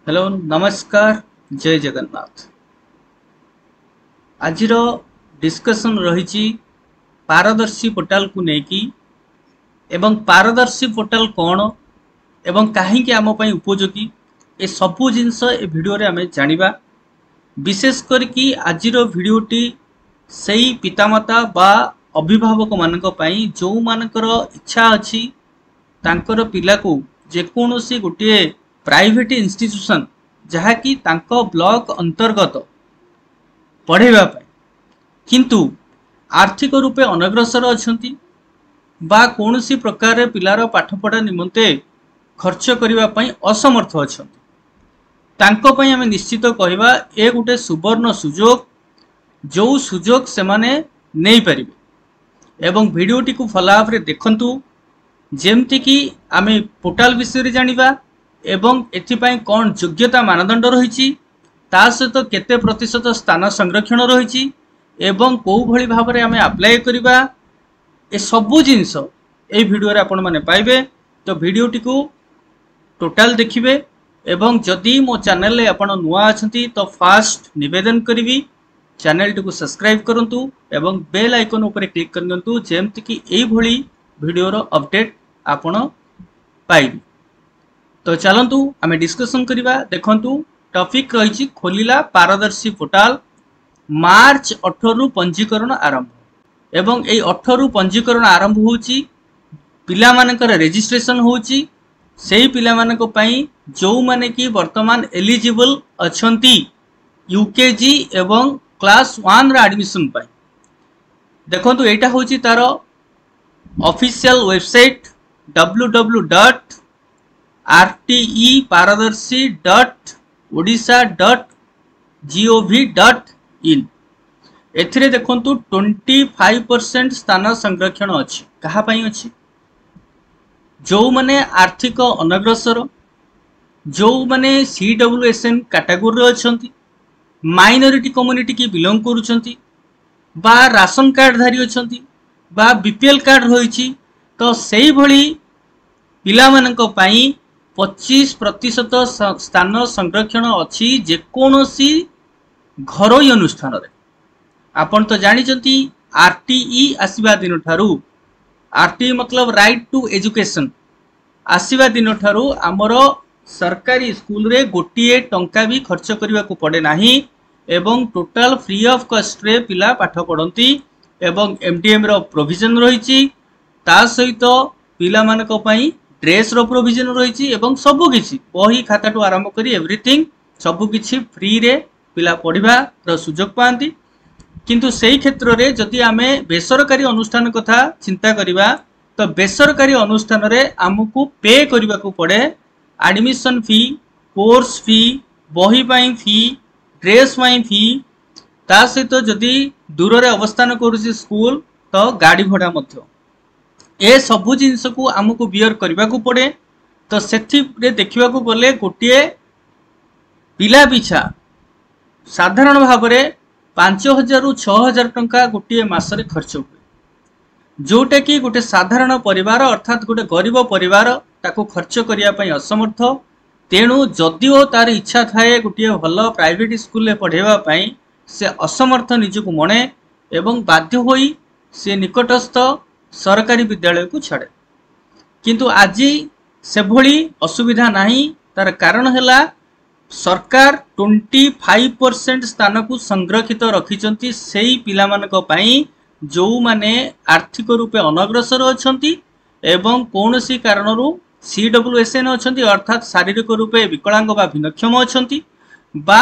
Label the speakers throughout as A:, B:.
A: Hello नमस्कार जय जगन्नाथ। आज डिस्कशन रही पारदर्शी पोर्टाल को लेकिन एवं पारदर्शी पोर्टाल कौन एवं कहीं आम उपयोगी ए सबू जिनस ए वीडियो रे आमे जानिबा। विशेष करके आज वीडियोटी सही पितामाता बा अभिभावक मानक पई जो मानकर इच्छा अच्छी तांकर पिला को जेकोसी गोटे प्राइवेट इंस्टीट्यूशन जहाँकि तांको ब्लॉक अंतर्गत पढ़ेवा किंतु आर्थिक रूपे अनग्रसर अछंती बा कौनसी प्रकार पिलार पाठपढ़ा निमंते खर्च करिवा पई असमर्थ अछंती तांको पई हमें निश्चित कहवा ए गोटे सुवर्ण सुजोग जो सुजोग से माने नहीं पारिबे एवं वीडियोटी को फॉलोअप रे देखंतु जेमती कि आमे पोर्टाल विषय जानिबा एवं एथिपाई कौन योग्यता मानदंड रही ता सहित केते प्रतिशत स्थान संरक्षण रही एवं कौ भली भाव में आमे अप्लाई करिबा ए सबु जिनस ए वीडियो रे आपण माने पाइबे। तो वीडियोटी को टोटाल देखिबे एवं जदि मो चैनल रे आपण नुआ अछंती तो फास्ट निवेदन करिवि चैनल टी को सब्सक्राइब करंतु एवं बेल आइकन ऊपर क्लिक करंतु जेमति कि एई भली वीडियो रो अपडेट आपण पाइबे। तो चलतु आम डिस्कसन करवा। देखंतु टॉपिक रही खोलिला पारदर्शी पोर्टाल मार्च 18 रु पंजीकरण आरंभ एवं ए 18 रु पंजीकरण आरंभ होची पिला मानकर रजिस्ट्रेशन होची सेही पिला मानक पई जो माने कि वर्तमान एलिजिबल अछंती यूकेजी एवं क्लास 1 रा एडमिशन पई। देखंतु एटा होची तार ऑफिशियल वेबसाइट www.rteparadharsi.odisha.gov.in एथिरे देखंतु 25% स्थान संरक्षण अछि कहा पई अछि जो माने आर्थिक अनग्रसर जो माने CWSN कैटेगरी रे अछंती माइनॉरिटी कम्युनिटी की बिलोंग करूछंती बा राशन कार्ड धारी अछंती बा बीपीएल कार्ड रही तो सही भली पिला मानक पई 25% स्थान संरक्षण अच्छी जेकोसी घरोई अनुष्ठान रे। आपण तो जानिचंती आरटीई आसीबा दिन ठारू आरटीई मतलब राइट टू एजुकेशन आसीबा दिन ठारू हमर सरकारी स्कूल रे गोटिए टंका भी खर्च करबा को पड़े नाही एवं टोटल फ्री ऑफ कॉस्ट रे पिला पाठ पढ़ंती एवं एमडीएम रो प्रोविजन रही ता सहित पिला मानक पई ड्रेस रो प्रोविजन रही एवं सबु किछि बही खाता टू आरंभ करी एवरीथिंग सबु किछि फ्री रे पिला पढ़िबा रो सुजोग पांती। किंतु सेही क्षेत्र रे जदि आमे बेसरकारी अनुष्ठान कथा चिंता करिबा तो बेसरकारी अनुष्ठान रे हमकु पे करिबा को पड़े एडमिशन फी कोर्स फी बही पई फी ड्रेस पई फी ता सहित जदि दूर रे अवस्थान करूछि स्कूल तो गाड़ी भड़ा मध्य ए सबु जिनस को आमको बियर करने को पड़े। तो सेठी देखा गले गोटे पिला पिछा साधारण भाव में 5000 रु 6000 टंका गोटे मासरे खर्च हुए जोटा कि गोटे साधारण परिवार अर्थात गोटे गरीब परिवार ताको खर्च करने असमर्थ तेणु जदिओ तार इच्छा थाए गोटे भल प्राइवेट स्कूल पढ़ाई से असमर्थ निजक मणे एवं बाध्य होई से निकटस्थ सरकारी विद्यालय को छाड़े। किंतु आज से भली असुविधा नहीं तार कारण है सरकार 25% स्थान को संरक्षित रखिचंती सेही पिला मानक पई जो माने आर्थिक रूपे अनग्रसर अछंती एवं कौनसी कारणरू CWSN अछंती अर्थात शारीरिक रूपे विकलांग बा भिन्नक्षम अछंती बा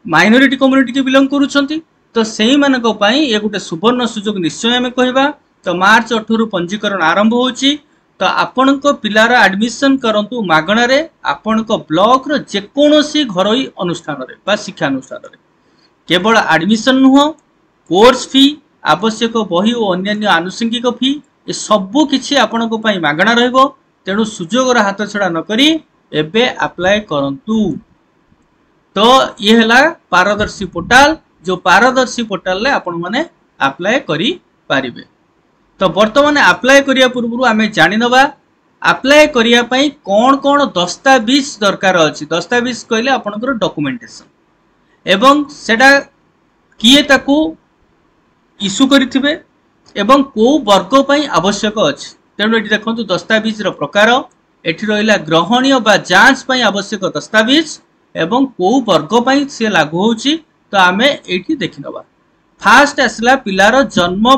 A: माइनॉरिटी कम्युनिटी के बिलोंग करूछंती तो सेही मानक पई ए गोटे सुवर्ण सुजोग निश्चय हमें कहबा। तो मार्च 18 पंजीकरण आरंभ होची तो आपण को पिलार एडमिशन करंतु मागणा रे आपण को ब्लॉक रो जेकोसी घरोई अनुष्ठान रे बा शिक्षा अनुष्ठान रे केवल एडमिशन नुह कोर्स फी आवश्यक बही और अन्य आनुषंगिक फी ए सबु किछि आपण को पई मागणा रहबो तेणु सुजोग रा हाथ छड़ा न करी एबे अप्लाई करंतु। तो ये हला पारदर्शी पोर्टाल जो पारदर्शी पोर्टाल ले आपण माने अप्लाई करी पारिबे। तो वर्तमान अप्लाई करिया पूर्व आमे जानि नबा अप्लाई करिया पई कौन कौन दस्तावेज दरकार अछि दस्तावेज कहले आपनकर डॉक्यूमेंटेशन एवं सेटा किए ताकू इश्यू करिथिबे एवं को वर्ग पई आवश्यक अछि तेणु एठी देखंतु दस्तावेज रो प्रकार एठी रहिला ग्रहणीय बा जांच पई आवश्यक दस्तावेज एवं को वर्ग पई से लागू होची तो आमे एठी देखि नबा फास्ट आसला पिलार जन्म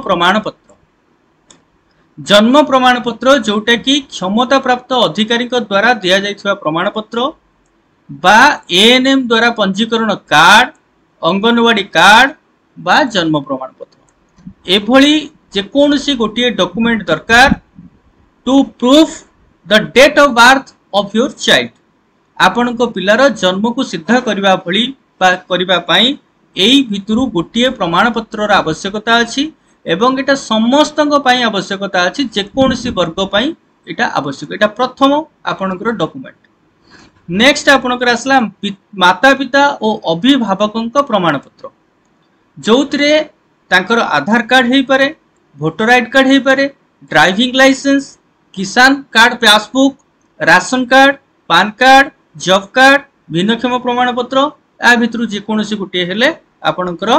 A: प्रमाण पत्र जोटा कि क्षमता प्राप्त अधिकारी द्वारा दिया जाइथिबा प्रमाण पत्र बा एएनएम द्वारा पंजीकरण कार्ड अंगनवाड़ी कार्ड बा जन्म प्रमाण पत्र एभली जेकोनसी गोटे डॉक्यूमेंट दरकार to proof the date of birth of your child आपण को पिलार जन्म को सिद्ध करबा भली बा करबा पई एई भितरु गोटे प्रमाण पत्र आवश्यकता अछि एवं एटा समस्तक पई आवश्यकता अछि जेकोनसी वर्ग पई एटा आवश्यक एटा प्रथम आपनकर डॉक्यूमेंट नेक्स्ट आपनकर असला माता पिता और अभिभावकक प्रमाण पत्र जोतरे तांकर आधार कार्ड हेई पारे वोटर आईडी कार्ड हेई पारे ड्राइविंग लाइसेंस किसान card passbook ration card PAN card job card भिन्नक्षम प्रमाण पत्र आ भितरु जेकोनसी गोटे हेले आपनकर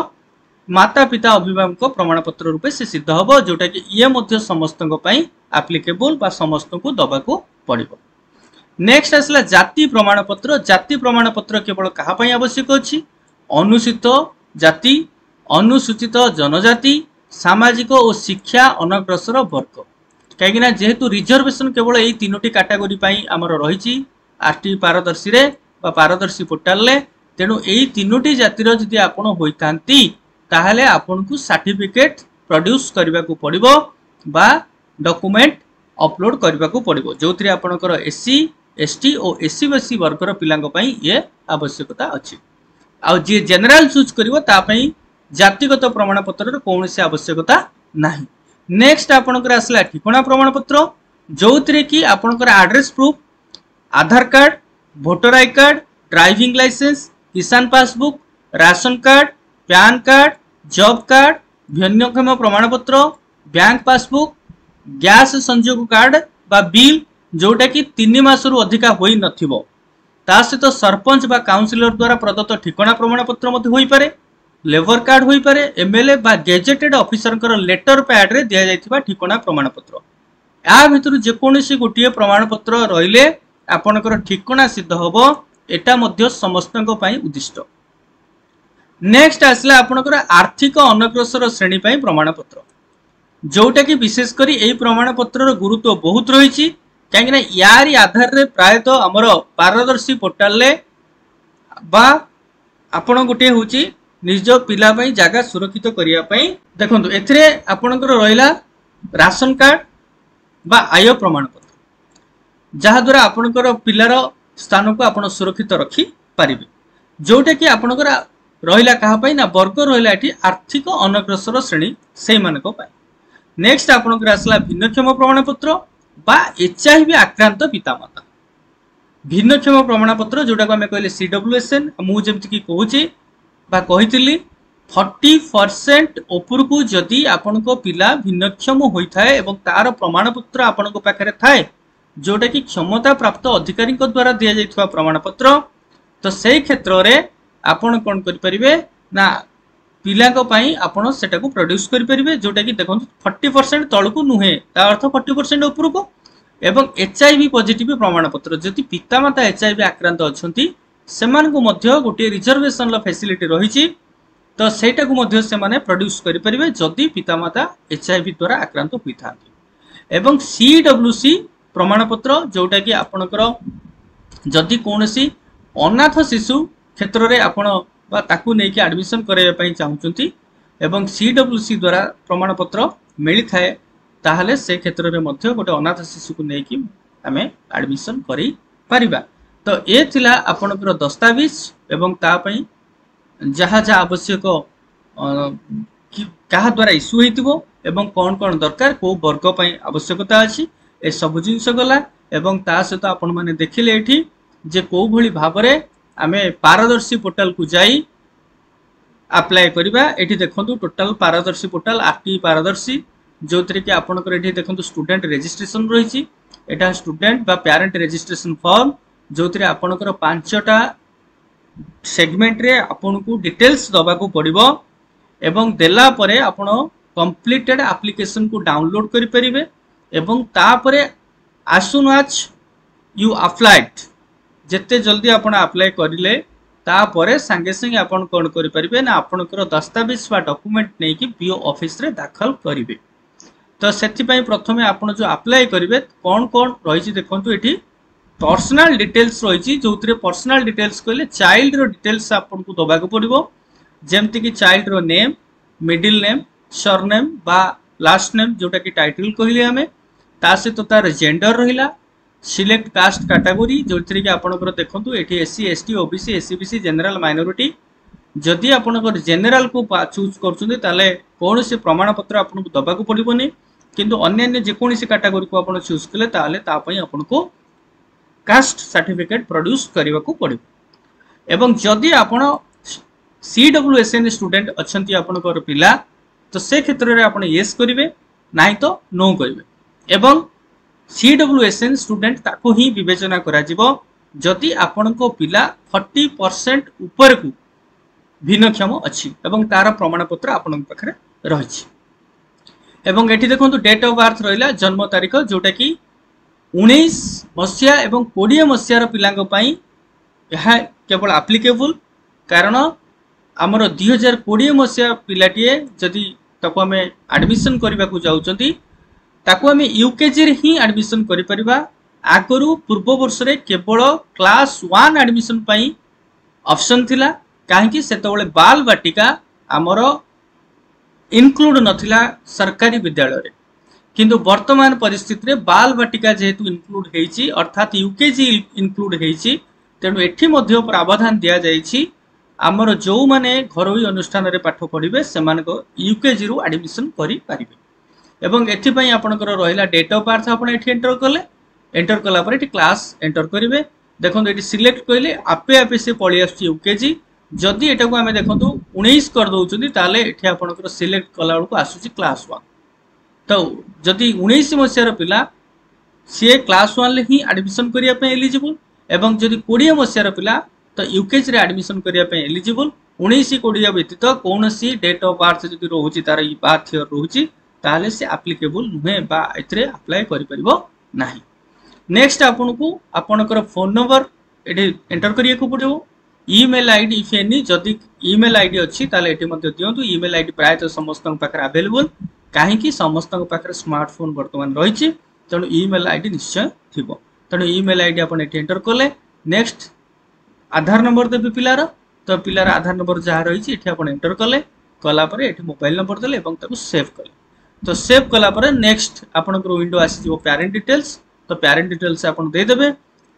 A: माता पिता अभिभावक प्रमाण पत्र रूपे से सिद्ध हबो जोटा कि ये मध्य समस्तक पई एप्लीकेबल बा समस्त को दबा को पड़िबो नेक्स्ट आसला जाति प्रमाण पत्र केवल कहा पई आवश्यक अछि अनुसूचित जाति अनुसूचित जनजाति सामाजिक और शिक्षा अनग्रसर वर्ग कहीं जेहेतु रिजर्वेशन केवल यही तीनोटी कैटेगरी पई हमर रहिछि आरटी पारदर्शी रे बा पारदर्शी पोर्टल ले तेणु यही तीनोटी जातिर जदि आपण होइतांती ताहले आपन को सर्टिफिकेट प्रोड्यूस करबा को पड़िबो बा डॉक्यूमेंट अपलोड करबा को पड़िबो जोथि आपनकर एससी एसटी और एससी बीसी वर्गर पिलांग पई ये आवश्यकता अछि आ जे जनरल चूज करिवो ता पई जातिगत प्रमाण पत्र कोनोसी आवश्यकता नाही नेक्स्ट आपनकर असला ठिकाना प्रमाण पत्र जोथि कि आपनकर address proof Aadhaar card voter I card driving licence किसान passbook ration card PAN card job card भिन्नक्षम प्रमाण पत्र बैंक पासबुक गैस संयोग कार्ड बा बिल जोटा कि 3 मास रु अधिका होई नथिबो ता सहित सरपंच बा काउंसिलर द्वारा प्रदत्त ठिकाना प्रमाण पत्र मते होई पारे लेबर कार्ड होई पारे एमएलए बा गेजेटेड ऑफिसर लेटर पैड रे दिया जाइथिबा ठिकाना प्रमाण पत्र या भितर जेकोनसी गोटे प्रमाण पत्र रहिले आपनकर ठिकाना सिद्ध हबो एटा मध्य समस्तक पई उद्दिष्ट नेक्स्ट आसला आपनकर आर्थिक अनग्रसर श्रेणी पई प्रमाण पत्र जोटा कि विशेष करी एई प्रमाण पत्र गुरुत्व बहुत रही कहीं यारी आधार रे प्रायतः आमर पारदर्शी पोर्टाल ले बा आपण गोटे होची निज पिला पई जागा सुरक्षित करिया पई देखंतु एथिरे आपनकर रहिला राशन कार्ड बा आय प्रमाण पत्र जहा द्वारा आपनकर पिलार स्थान को आपण सुरक्षित रखी पारिबे जोटा कि आपनकर रहिला कहा पई ना वर्ग रहिला एठी आर्थिक अनग्रसर श्रेणी सेई मानक पई नेक्स्ट आपनकर आसला भिन्नक्षम प्रमाण पत्र बा एचआईवी आक्रांत पितामाता भिन्नक्षम प्रमाण पत्र जोटा को हमें कहले सीडब्ल्यूएसएन मु जेमति कि कहूची बा कहितली 40% ऊपर को जदि आपन को पिला भिन्नक्षम होइथाय एवं तार प्रमाण पत्र आपन को पाखरे थाए जोटा कि क्षमता प्राप्त अधिकारी द्वारा दिया जाइथवा प्रमाण पत्र तो से क्षेत्र रे आपण कोन करि परिबे ना पिला को पई आपण सेटा को प्रोड्यूस करि परिबे जोटा कि देखो 40% तळकु नुहे ता अर्थ 40% ऊपर को एवं एचआईवी पॉजिटिव प्रमाण पत्र जति पितामाता एचआईवी आक्रांत अछंती सेमान को मध्य गोटे रिजर्वेशन ला फैसिलिटी रहिछि तो सेटा को मध्य से माने प्रोड्यूस करि परिबे जति पितामाता एचआईवी द्वारा आक्रांत होइथांती एवं सीडब्ल्यूसी प्रमाण पत्र जोटा कि आपनकर जदि कोनोसी अनाथ शिशु क्षेत्र रे आपण बा ताकू नेकी एडमिशन करबा पई चाहुचंती एवं सीडब्ल्यूसी द्वारा प्रमाण पत्र मिली थाए ताहले से क्षेत्र रे मध्य गोटे अनाथ शिशु को नेकी हमें एडमिशन करि परिबा तो ए थिला आपनकर दस्तावेज एवं ता पई जहा जहा आवश्यक कहा द्वारा इश्यू हेतिबो एवं कोन कोन दरकार को वर्ग पई आवश्यकता अछि ए सब जिनस गला एवं ता सहित आपण माने देखिले एठी जे को भली भाबरे आमे पारदर्शी पोर्टल को जाई अप्लाई करिबा एठी देखंतु टोटल पारदर्शी पोर्टल आरटी पारदर्शी जोतरे कि आपनकर एठी देखंतु स्टूडेंट रजिस्ट्रेशन रहिछि एटा स्टूडेंट बा पेरेंट रजिस्ट्रेशन फॉर्म जो आपनकर 5टा सेगमेंट रे आपन को डिटेल्स दबा को पड़िबो एवं देला परे आपण कंप्लीटेड एप्लिकेशन को डाउनलोड करि परिबे एवं तापरे as soon as you applied जेते जल्दी आपण अप्लाई करिले तापरे संगे संगे आपण कोन करि परिबे ना आपनकर दस्तावेज बा डॉक्यूमेंट नै कि बीओ ऑफिस रे दाखल करिवे। तो सेति पई प्रथमे आपण जो अप्लाई करिवे कोन कोन रहिछि देखंतु एठी पर्सनल डिटेल्स रहिछि जोतरे पर्सनल डिटेल्स कहले चाइल्ड रो डिटेल्स आपन को दबा को पड़िबो जेमति कि चाइल्ड रो नेम मिडिल नेम सरनेम बा लास्ट नेम जोटा कि टाइटल कहले हमें ता सहित तार जेंडर रहिला सिलेक्ट कास्ट कैटेगरी जोथि कि आपनकर देखंतु एठी SC ST OBC SCBC general minority जदि आपनकर जनरल को चूज करछुंदी ताले कोन से प्रमाण पत्र आपन को दबा को पड़िबोनी किंतु अन्य अन्य जे कोन से कैटेगरी को आपन चूज कले ताले ता पई आपन को कास्ट सर्टिफिकेट प्रोड्यूस करबा को पड़िबो। एवं जदि आपण सीडब्ल्यूएसएन स्टूडेंट अछंती आपनकर पिला तो से क्षेत्र रे आपण यस करिवे नाही तो नो करिवे एवं सीडब्ल्यूएसएन स्टूडेंट ताको ही विवेचना करा जिवो जदि आपनको पिला 40% ऊपर को भिन्नक्षम अछि एवं तार प्रमाण पत्र आपन पाखरे रहिछि। एवं एठी देखंतु डेट ऑफ बर्थ रहिला जन्म तारीख जोटा कि 19 मसिया एवं 20 मसियार पिलांग पई यह केवल एप्लीकेबल कारण आमर 2020 मसिया पिलाटिए जदि ताको हमें एडमिशन करबा को जाउचंती ताको हमें यूकेजी रे ही एडमिशन करि परिबा आगरु पूर्व वर्ष रे केवल क्लास 1 एडमिशन पई ऑप्शन थिला काहे कि सेतबेले बाल बाटिका आमर इनक्लूड नथिला सरकारी विद्यालय रे किंतु वर्तमान परिस्थिति रे बाल बाटिका जेहेतु इनक्लूड हेछि अर्थात यूकेजी इनक्लूड हेछि तेनु एठी मध्ये प्रावधान दिया जाइछि आमर जो माने घरोई अनुष्ठान रे पाठ पढिबे सेमान को यूकेजी रु एडमिशन करि परिबे। एवं एथि पई आपनकर रहिला डेट ऑफ बर्थ आपण एठी एंटर कला पर एठी क्लास एंटर करिवे देखंतु एठी सिलेक्ट कइले आपे आपे से पळि आछि यूकेजी जदि एटा को हमें देखंतु 19 कर दउछुंदी ताले एठी आपनकर सिलेक्ट कला को आसुची क्लास 1 तो जदि 19 मसियार पिला सी क्लास 1 ले ही एडमिशन करिया पे एलिजिबल एवं जदि 20 मसियार पिला तो यूकेजी रे एडमिशन करिया पे एलिजिबल 19 20 व्यतीत कोनोसी डेट ऑफ बर्थ जदि रहउची तार ई बात हियर रहउची ताले से एप्लीकेबल नुहे बा एतरे अप्लाई करि परिबो नाही। नेक्स्ट आपनको आपनकर फोन नंबर एठी एंटर करिया को पड़िबो ईमेल आईडी इफ एनी जदि ईमेल आईडी अछि ताले एठी मध्ये दियंतु ईमेल आईडी प्राय तो समस्त पाखर अवेलेबल काहे कि समस्त पाखर स्मार्टफोन वर्तमान रहिछि तणु ईमेल आईडी निश्चय थिबो तणु ईमेल आईडी आपण एठी एंटर करले नेक्स्ट आधार नंबर देबे पिलार तो पिलार आधार नंबर जहा रहिछि एठी आपण एंटर करले कला परे एठी मोबाइल नंबर देले एवं ताको सेव करले तो सेव कला परे नेक्स्ट आपनकर विंडो आसी जो पेरेंट डिटेल्स तो पेरेंट डिटेल्स आपण दे देबे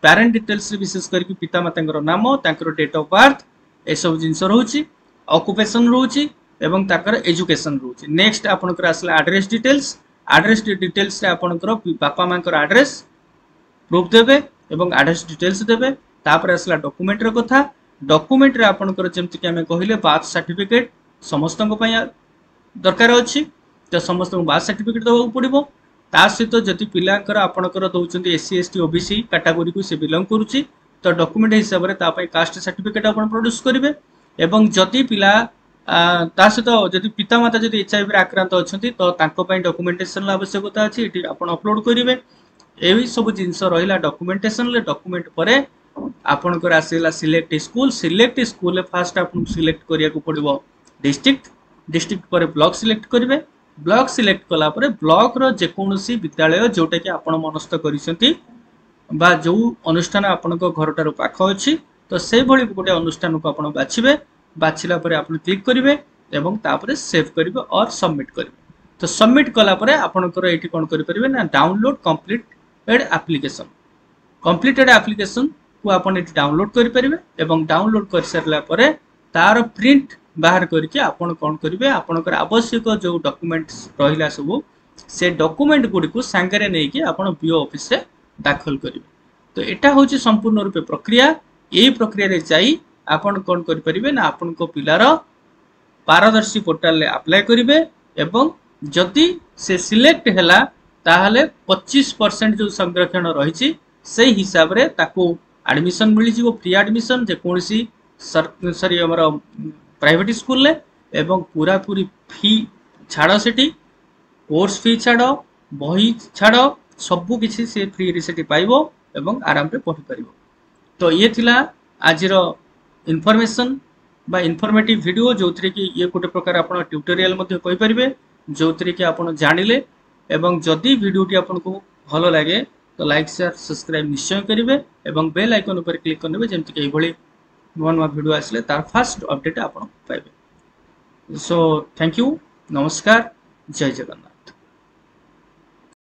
A: पेरेंट डिटेल्स विशेष करके पिता मातांकर नाम तांकर डेट ऑफ बर्थ ए सब जिंस रहउची ऑक्युपेशन रहउची एवं ताकर एजुकेशन रहउची। नेक्स्ट आपनकर आसला एड्रेस डिटेल्स रे आपनकर बापा मांकर एड्रेस प्रूफ देबे एवं एड्रेस डिटेल्स देबे तापर आसला डॉक्यूमेंट रे कथा डॉक्यूमेंट रे आपनकर जेमति कि हमें कहिले बर्थ सर्टिफिकेट समस्त को पय दरकार अछि तो समस्त को बर्थ सर्टिफिकेट दबा पड़िबो ता सहित जदि पिलांकर आपनकर दउचंती एससी एसटी ओबीसी कैटेगरी को से बिलोंग करूची तो डॉक्यूमेंट हिसाब रे ता पय कास्ट सर्टिफिकेट आपण प्रोड्यूस करिवे एवं जदि पिला ता सहित जदि पिता माता जदि एचआईवी रे आक्रांत अछंती तो तांको पय डॉक्यूमेंटेशन आवश्यकता अछि एठी आपण अपलोड करिवे एही सब जिंस रहिला डॉक्यूमेंटेशन ले डॉक्यूमेंट परे आपनकर आसीला सिलेक्ट स्कूल फास्ट आपन सिलेक्ट करिया को पड़िबो डिस्ट्रिक्ट पर ब्लॉक सिलेक्ट करिवे ब्लॉक सिलेक्ट कला परे ब्लॉक रो जे कोनोसी विद्यालय जोटा कि आपण मनस्थ करिसंती बा जो अनुष्ठान आपण को घरटार पाख अछि तो से भली गोटे अनुष्ठान को आपण बाछिला परे आपण क्लिक करिवे एवं तापरे सेव करिवे और सबमिट करिवे तो सबमिट कला परे आपनकर एठी कोन करि परिवे ना डाउनलोड कंप्लीटेड एप्लीकेशन को आपण एठी डाउनलोड करि परिवे एवं डाउनलोड कर सरला परे तार प्रिंट बाहर करके आपण कोन करिवे आपनकर आवश्यक जो डॉक्यूमेंट्स रहिला सब से डॉक्यूमेंट गुडी को संगरे नै कि आपण बीओ ऑफिस से दाखल करिवे तो एटा होची संपूर्ण रूपे प्रक्रिया एई प्रक्रिया रे जाई आपण कोन करि परिवे ना आपण को पिलार पारदर्शी पोर्टल ले अप्लाई करिवे एवं जदि से सिलेक्ट हैला ताहले 25% जो संरक्षण रही से हिसाब रे ताको एडमिशन मिल जीवो फ्री एडमिशन जे कोनसी सॉरी हमर प्राइवेट स्कूल ले एवं पूरा पूरी फी छाड़ सेठी कोर्स फी छाड़ बही छाड़ सबु किसी से फ्री रे सेठी पाइबो एवं आराम रे पढ़ी परिबो। तो ये थिला आजिरो इनफॉरमेशन बा इनफॉर्मेटिव वीडियो जो थरे कि ये गोटे प्रकार आपण ट्यूटोरियल मध्ये कहि परिबे जो थरे कि आपण जानिले एवं जदि वीडियो टी आपन को भलो लागे तो लाइक शेयर सब्सक्राइब निश्चय करिवे एवं बेल आइकन ऊपर क्लिक करनेबे जेमति कि एभली नुवा नुवा वीडियो आसले तार फास्ट अपडेट आपण पाइबे। सो थैंक यू, नमस्कार, जय जगन्नाथ।